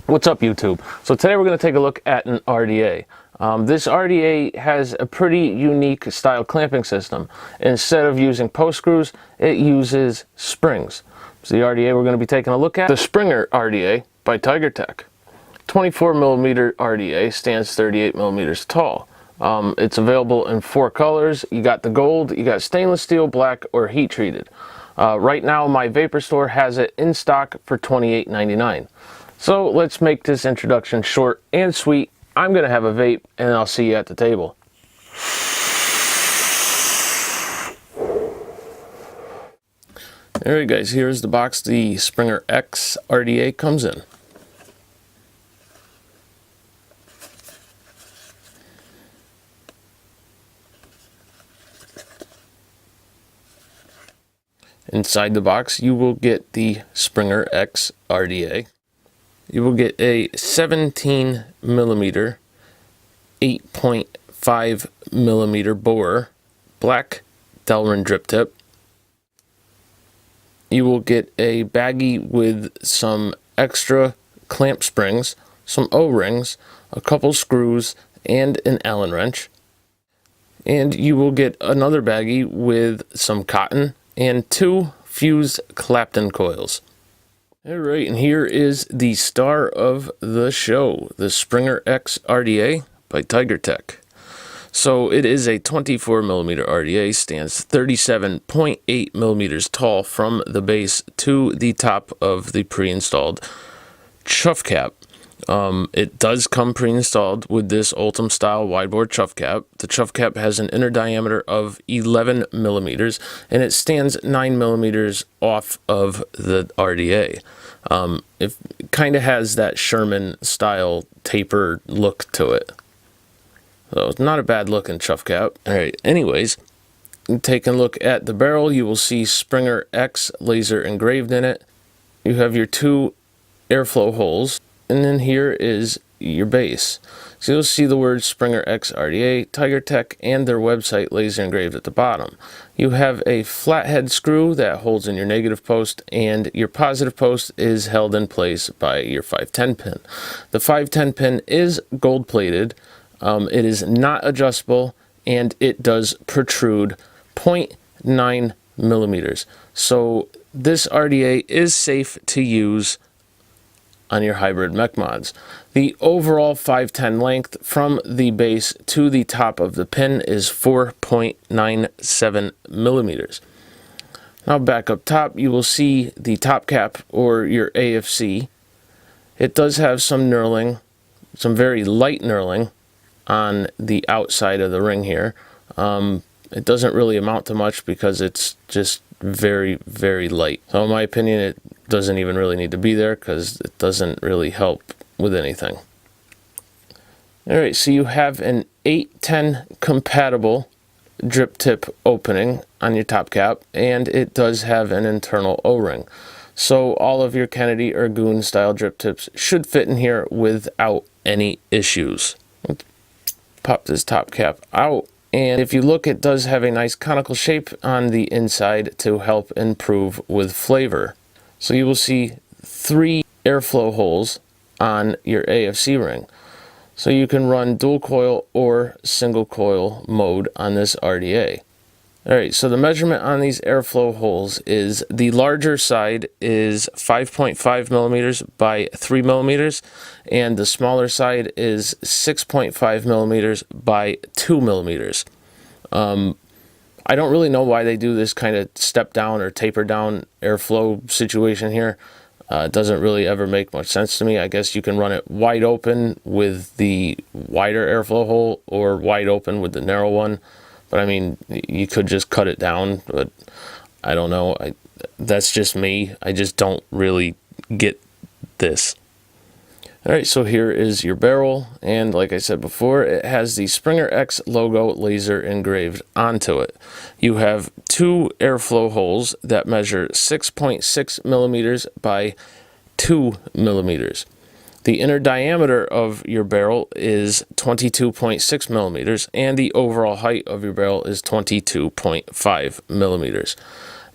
What's up, YouTube? So today we're going to take a look at an RDA. This RDA has a pretty unique style clamping system. Instead of using post screws, it uses springs. So the RDA we're going to be taking a look at, the Springer RDA by TigerTek. 24mm RDA, stands 38mm tall. It's available in 4 colors. You got the gold, you got stainless steel, black, or heat treated. Right now my vapor store has it in stock for $28.99. So let's make this introduction short and sweet. I'm going to have a vape and I'll see you at the table. Alright guys, here's the box the Springer X RDA comes in. Inside the box you will get the Springer X RDA. You will get a 17mm 8.5mm bore, black Delrin drip tip. You will get a baggie with some extra clamp springs, some O-rings, a couple screws, and an Allen wrench. And you will get another baggie with some cotton and 2 fused Clapton coils. Alright, and here is the star of the show, the Springer X RDA by TigerTek. So it is a 24mm RDA, stands 37.8mm tall from the base to the top of the pre-installed chuff cap. It does come pre-installed with this Ultim style widebore chuff cap. The chuff cap has an inner diameter of 11mm and it stands 9mm off of the RDA. It kind of has that Sherman style taper look to it. So it's not a bad looking chuff cap. Alright, anyways, taking a look at the barrel, you will see Springer X laser engraved in it. You have your 2 airflow holes. And then here is your base. So you'll see the words Springer X RDA, TigerTek, and their website laser engraved at the bottom. You have a flathead screw that holds in your negative post, and your positive post is held in place by your 510 pin. The 510 pin is gold plated. It is not adjustable, and it does protrude 0.9mm. So this RDA is safe to use on your hybrid mech mods. The overall 510 length from the base to the top of the pin is 4.97mm. Now back up top, you will see the top cap, or your AFC. It does have some knurling, some very light knurling on the outside of the ring here. It doesn't really amount to much because it's just very, very light. So in my opinion, it doesn't even really need to be there because it doesn't really help with anything. Alright, so you have an 810 compatible drip tip opening on your top cap, and it does have an internal O-ring. So all of your Kennedy or Goon style drip tips should fit in here without any issues. Let's pop this top cap out. And if you look, it does have a nice conical shape on the inside to help improve with flavor. So you will see 3 airflow holes on your AFC ring. So you can run dual coil or single coil mode on this RDA. Alright, so the measurement on these airflow holes is the larger side is 5.5mm by 3mm, and the smaller side is 6.5mm by 2mm. I don't really know why they do this kind of step down or taper down airflow situation here. It doesn't really ever make much sense to me. I guess you can run it wide open with the wider airflow hole or wide open with the narrow one. But I mean, you could just cut it down, but I don't know. That's just me. I just don't really get this. Alright, so here is your barrel, and like I said before, it has the Springer X logo laser engraved onto it. You have 2 airflow holes that measure 6.6mm by 2mm. The inner diameter of your barrel is 22.6mm, and the overall height of your barrel is 22.5mm.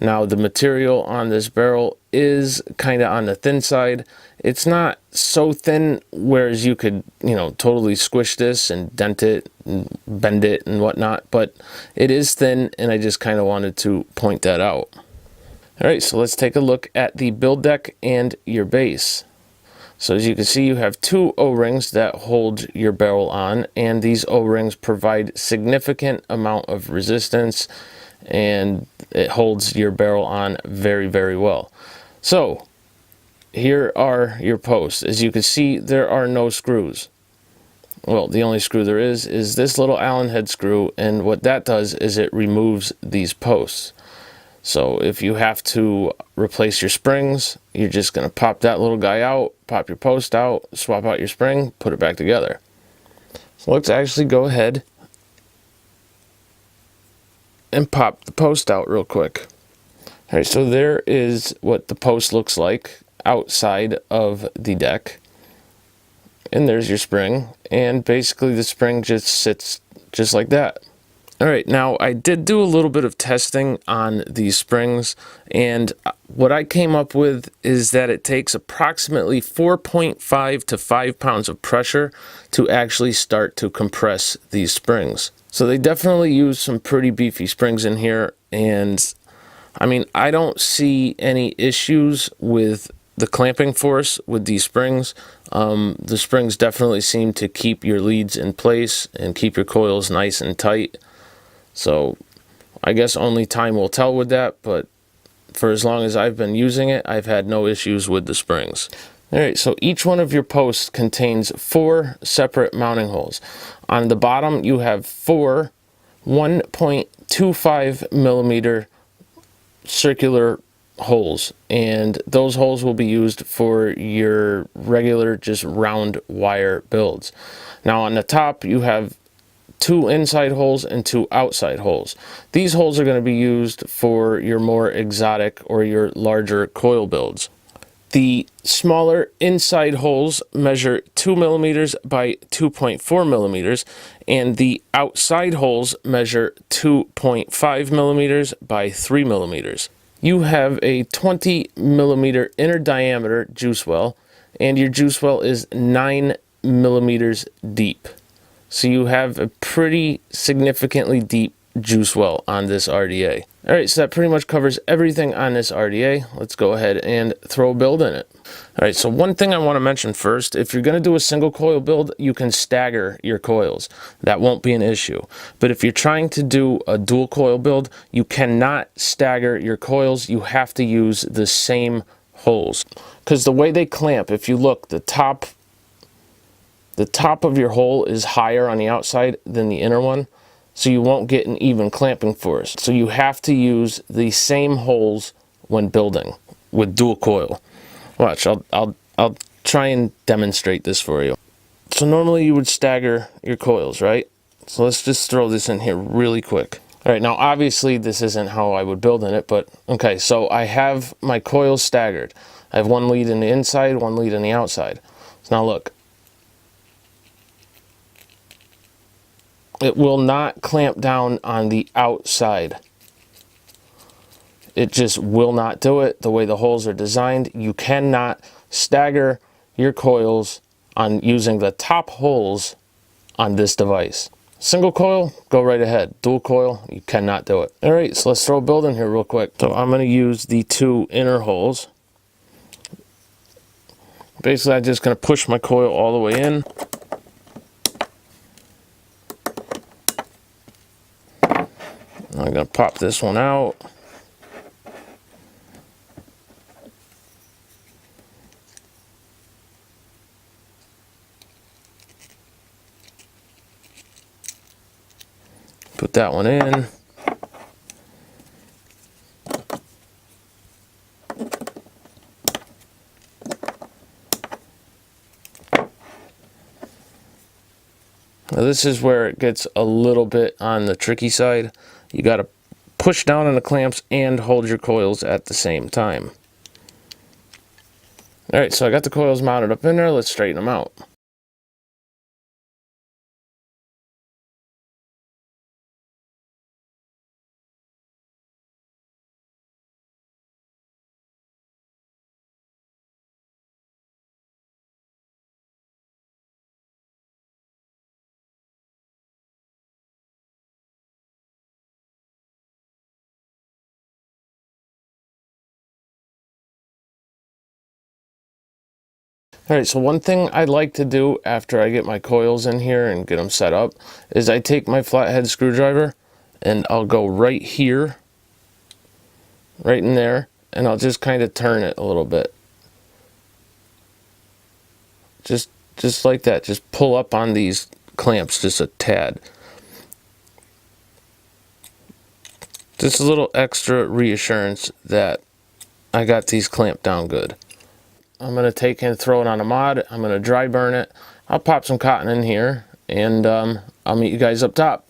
Now the material on this barrel is kind of on the thin side. It's not so thin whereas you could, you know, totally squish this and dent it and bend it and whatnot, but it is thin, and I just kind of wanted to point that out. All right, so let's take a look at the build deck and your base. So as you can see, you have two O-rings that hold your barrel on, and these O-rings provide significant amount of resistance, and it holds your barrel on very, very well. So here are your posts. As you can see, there are no screws. Well, the only screw there is this little Allen head screw, and what that does is it removes these posts. So if you have to replace your springs, you're just going to pop that little guy out, pop your post out, swap out your spring, put it back together. So let's actually go ahead and pop the post out real quick. All right, so there is what the post looks like outside of the deck. And there's your spring, and basically the spring just sits just like that. All right, now I did do a little bit of testing on these springs, and what I came up with is that it takes approximately 4.5 to 5 pounds of pressure to actually start to compress these springs. So they definitely use some pretty beefy springs in here, and I mean, I don't see any issues with the clamping force with these springs. The springs definitely seem to keep your leads in place and keep your coils nice and tight. So I guess only time will tell with that, but for as long as I've been using it, I've had no issues with the springs. All right, so each one of your posts contains 4 separate mounting holes. On the bottom, you have 4 1.25 millimeter circular holes, and those holes will be used for your regular just round wire builds. Now on the top, you have 2 inside holes and 2 outside holes. These holes are going to be used for your more exotic or your larger coil builds. The smaller inside holes measure 2 millimeters by 2.4 millimeters, and the outside holes measure 2.5 millimeters by 3 millimeters. You have a 20 millimeter inner diameter juice well, and your juice well is 9 millimeters deep. So you have a pretty significantly deep juice well on this RDA. All right, so that pretty much covers everything on this RDA. Let's go ahead and throw a build in it. All right, so one thing I want to mention first, if you're going to do a single coil build, you can stagger your coils. That won't be an issue. But if you're trying to do a dual coil build, you cannot stagger your coils. You have to use the same holes. Because the way they clamp, if you look, the top of your hole is higher on the outside than the inner one, so you won't get an even clamping force. So you have to use the same holes when building with dual coil. Watch, I'll try and demonstrate this for you. So normally you would stagger your coils, right? So let's just throw this in here really quick. All right, now obviously this isn't how I would build in it, but okay, so I have my coils staggered. I have one lead in the inside, one lead in the outside. So now look, it will not clamp down on the outside. It just will not do it the way the holes are designed. You cannot stagger your coils on using the top holes on this device. Single coil, go right ahead. Dual coil, you cannot do it. All right, so let's throw a build in here real quick. So I'm going to use the 2 inner holes. Basically, I'm just going to push my coil all the way in. I'm going to pop this one out. Put that one in. Now this is where it gets a little bit on the tricky side. You got to push down on the clamps and hold your coils at the same time. All right, so I got the coils mounted up in there. Let's straighten them out. Alright, so one thing I like to do after I get my coils in here and get them set up is I take my flathead screwdriver and I'll go right here, right in there, and I'll just kind of turn it a little bit. Just like that. Just pull up on these clamps just a tad. Just a little extra reassurance that I got these clamped down good. I'm going to take and throw it on a mod. I'm going to dry burn it. I'll pop some cotton in here, and I'll meet you guys up top.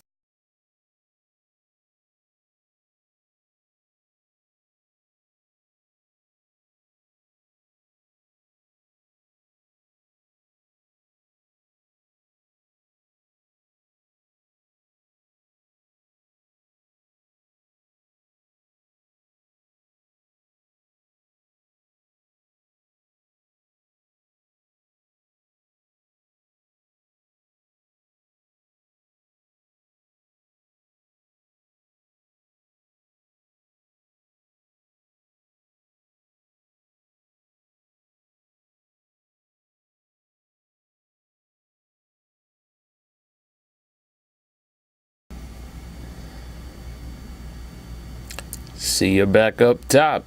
See you back up top.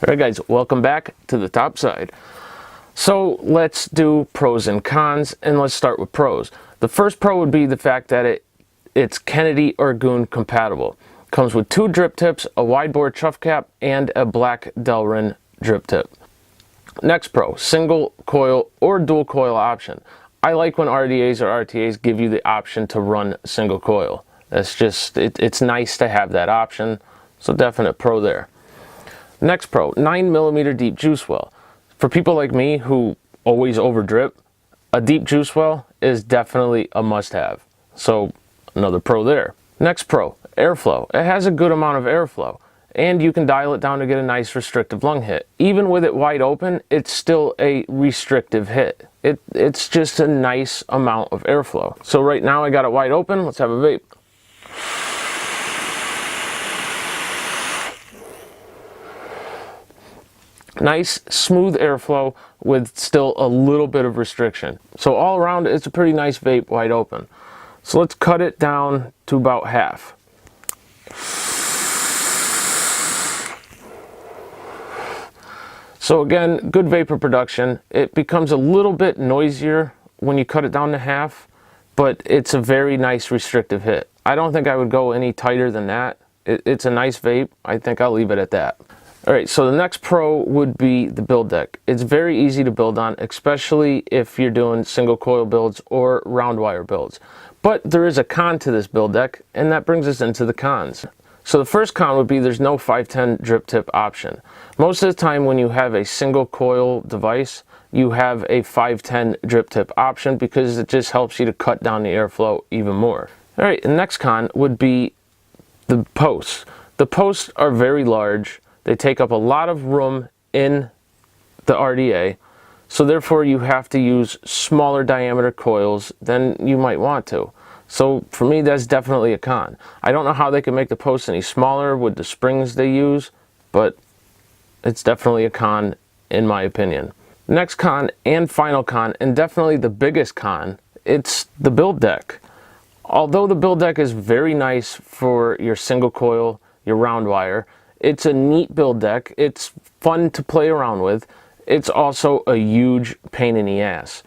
Alright guys, welcome back to the top side. So let's do pros and cons, and let's start with pros. The first pro would be the fact that it's Kennedy or Goon compatible. Comes with 2 drip tips, a wide bore chuff cap, and a black Delrin drip tip. Next pro, single coil or dual coil option. I like when RDAs or RTAs give you the option to run single coil. That's just, it's nice to have that option, so definite pro there. Next pro, 9mm deep juice well. For people like me who always over drip, a deep juice well is definitely a must-have. So another pro there. Next pro, airflow. It has a good amount of airflow, and you can dial it down to get a nice restrictive lung hit. Even with it wide open, it's still a restrictive hit. It's just a nice amount of airflow. So right now I got it wide open. Let's have a vape. Nice smooth airflow with still a little bit of restriction. So all around it's a pretty nice vape wide open. So let's cut it down to about half. So again, good vapor production. It becomes a little bit noisier when you cut it down to half, but it's a very nice restrictive hit. I don't think I would go any tighter than that. It's a nice vape. I think I'll leave it at that. Alright, so the next pro would be the build deck. It's very easy to build on, especially if you're doing single coil builds or round wire builds. But there is a con to this build deck, and that brings us into the cons. So the first con would be there's no 510 drip tip option. Most of the time when you have a single coil device, you have a 510 drip tip option because it just helps you to cut down the airflow even more. Alright, the next con would be the posts. The posts are very large. They take up a lot of room in the RDA, so therefore you have to use smaller diameter coils than you might want to. So for me, that's definitely a con. I don't know how they can make the posts any smaller with the springs they use, but it's definitely a con in my opinion. Next con and final con, and definitely the biggest con, it's the build deck. Although the build deck is very nice for your single coil, your round wire, it's a neat build deck, it's fun to play around with, it's also a huge pain in the ass.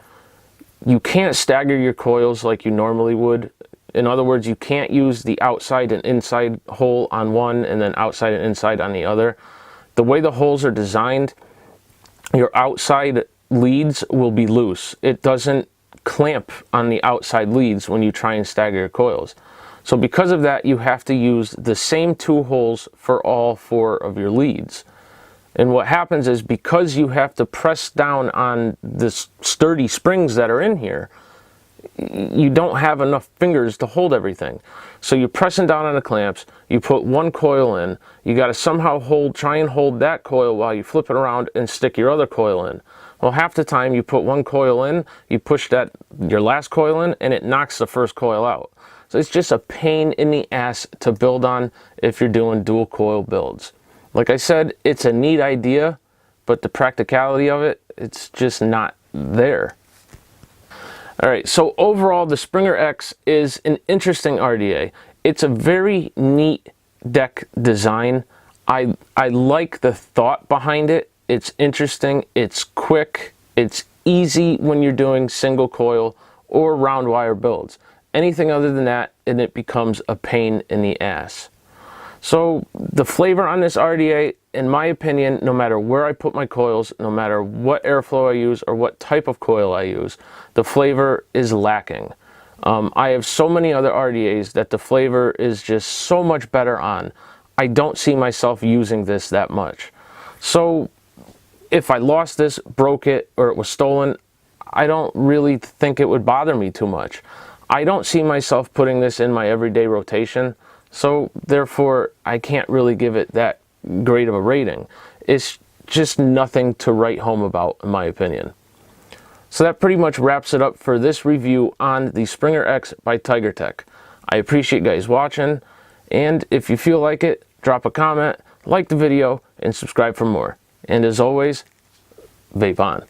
You can't stagger your coils like you normally would. In other words, you can't use the outside and inside hole on one and then outside and inside on the other. The way the holes are designed, your outside leads will be loose. It doesn't clamp on the outside leads when you try and stagger your coils. So because of that, you have to use the same 2 holes for all 4 of your leads. And what happens is, because you have to press down on the sturdy springs that are in here, you don't have enough fingers to hold everything. So you're pressing down on the clamps, you put 1 coil in, you got to somehow try and hold that coil while you flip it around and stick your other coil in. Well, half the time you put 1 coil in, you push your last coil in, and it knocks the first coil out. So it's just a pain in the ass to build on if you're doing dual coil builds. Like I said, it's a neat idea, but the practicality of it, it's just not there. All right, so overall, the Springer X is an interesting RDA. It's a very neat deck design. I like the thought behind it. It's interesting, it's quick, it's easy when you're doing single coil or round wire builds. Anything other than that, and it becomes a pain in the ass. So the flavor on this RDA, in my opinion, no matter where I put my coils, no matter what airflow I use or what type of coil I use, the flavor is lacking. I have so many other RDAs that the flavor is just so much better on. I don't see myself using this that much. So if I lost this, broke it, or it was stolen, I don't really think it would bother me too much. I don't see myself putting this in my everyday rotation, so therefore I can't really give it that great of a rating. It's just nothing to write home about, in my opinion. So that pretty much wraps it up for this review on the Springer X by TigerTek. I appreciate you guys watching, and if you feel like it, drop a comment, like the video, and subscribe for more. And as always, vape on.